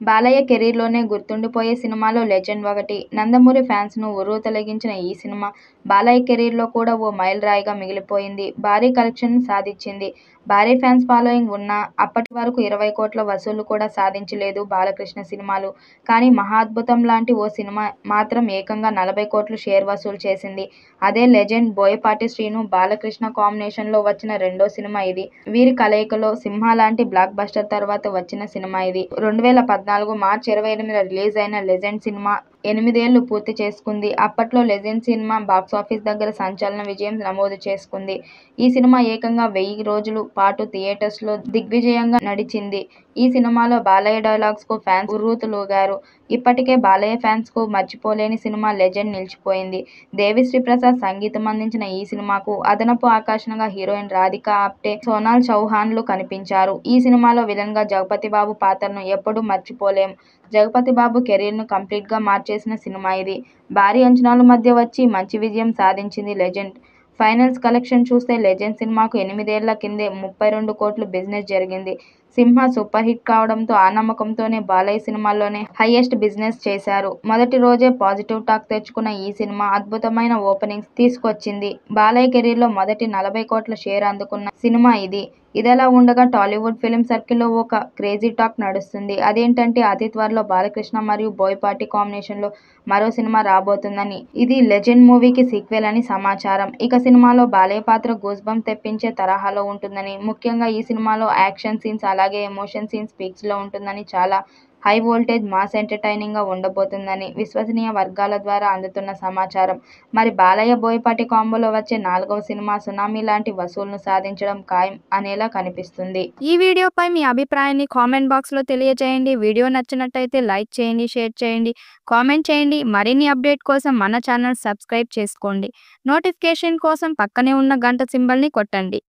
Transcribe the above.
బాలయ్య కెరీర్‌లోనే గుర్తుండిపోయే సినిమాలో 'లెజెండ్' ఒకటి. నందమూరి ఫ్యాన్స్‌ను ఉర్రూతలూగించిన ఈ సినిమా బాలయ్య కెరీర్‌లో కూడా ఓ మైలురాయిగా మిగిలిపోయింది. భారీ కలెక్షన్‌లు సాధించింది. భారీ ఫ్యాన్స్ ఫాలోయింగ్ ఉన్నా అప్పటి వరకు 20 కోట్ల వసూళ్లు కూడా సాధించలేదు బాలకృష్ణ సినిమాలు. కానీ 'మహా అద్భుతం' లాంటి ఓ సినిమా మాత్రం ఏకంగా 40 కోట్లు షేర్ వసూలు చేసింది. అదే 'లెజెండ్'. బోయపాటి శ్రీను, బాలకృష్ణ కాంబినేషన్‌లో వచ్చిన రెండో సినిమా ఇది. వీరి కలయికలో 'సింహా' లాంటి బ్లాక్ బస్టర్ తర్వాత వచ్చిన సినిమా ఇది. 2014 మార్చి 28న రిలీజ్ అయిన 'లెజెండ్' సినిమా 8 ఏళ్లు పూర్తి చేసుకుంది. అప్పట్లో 'లెజెండ్' సినిమా బాక్సాఫీస్ దగ్గర సంచలన విజయం నమోదు చేసుకుంది. ఈ సినిమా ఏకంగా 1000 రోజుల పాటు థియేటర్స్‌లో దిగ్విజయంగా నడిచింది. ఈ సినిమాలో బాలయ్య డైలాగ్స్‌కు ఫ్యాన్స్ ఉర్రూతలూగారు. ఇప్పటికీ బాలయ్య ఫ్యాన్స్‌కు మర్చిపోలేని సినిమా 'లెజెండ్' నిలిచిపోయింది. దేవిశ్రీ ప్రసాద్ సంగీతం అందించిన ఈ సినిమాకు అదనపు ఆకర్షణగా హీరోయిన్ రాధికా ఆప్టే, సోనాల్ చౌహాన్లు కనిపించారు. ఈ సినిమాలో విలన్‌గా జగపతి బాబు పాత్రను ఎప్పుడూ మర్చిపోలేం. జగపతి బాబు కెరీర్‌ను కంప్లీట్‌గా మార్చేసిన సినిమా ఇది. భారీ అంచనాల మధ్య వచ్చి మంచి విజయం సాధించింది 'లెజెండ్'. ఫైనల్స్ కలెక్షన్ చూస్తే 'లెజెండ్' సినిమాకు 8 ఏళ్ల కిందే 32 కోట్ల బిజినెస్ జరిగింది. 'సింహా' సూపర్ హిట్ కావడంతో ఆ నమ్మకంతోనే బాలయ్య సినిమాల్లోనే హైయెస్ట్ బిజినెస్ చేశారు. మొదటి రోజే పాజిటివ్ టాక్ తెచ్చుకున్న ఈ సినిమా అద్భుతమైన ఓపెనింగ్స్ తీసుకొచ్చింది. బాలయ్య కెరీర్‌లో మొదటి 40 కోట్ల షేర్ అందుకున్న సినిమా ఇది. ఇదిలా ఉండగా టాలీవుడ్ ఫిల్మ్ సర్కిల్‌లో ఒక క్రేజీ టాక్ నడుస్తుంది. అదేంటంటే అతి త్వరలో బాలకృష్ణ మరియు బోయపాటి కాంబినేషన్‌లో మరో సినిమా రాబోతుందని. ఇది 'లెజెండ్' మూవీకి సీక్వెల్ అని సమాచారం. ఇక సినిమాలో బాలయ్య పాత్ర గూస్‌బంప్స్ తెప్పించే తరహాలో ఉంటుందని, ముఖ్యంగా ఈ సినిమాలో యాక్షన్ సీన్స్ అలాగే ఎమోషన్ సీన్స్ పీక్స్‌లో ఉంటుందని, చాలా హై వోల్టేజ్ మాస్ ఎంటర్‌టైనింగ్‌గా ఉండబోతుందని విశ్వసనీయ వర్గాల ద్వారా అందుతున్న సమాచారం. మరి బాలయ్య బోయపాటి కాంబోలో వచ్చే 4వ సినిమా 'సునామీ' లాంటి వసూళ్లను సాధించడం ఖాయం అనేలా కనిపిస్తుంది. ఈ వీడియోపై మీ అభిప్రాయాన్ని కామెంట్ బాక్స్‌లో తెలియజేయండి. వీడియో నచ్చినట్టయితే లైక్ చేయండి, షేర్ చేయండి, కామెంట్ చేయండి. మరిన్ని అప్డేట్ కోసం మన ఛానల్ సబ్స్క్రైబ్ చేసుకోండి. నోటిఫికేషన్ కోసం పక్కనే ఉన్న గంట సింబల్‌ని కొట్టండి.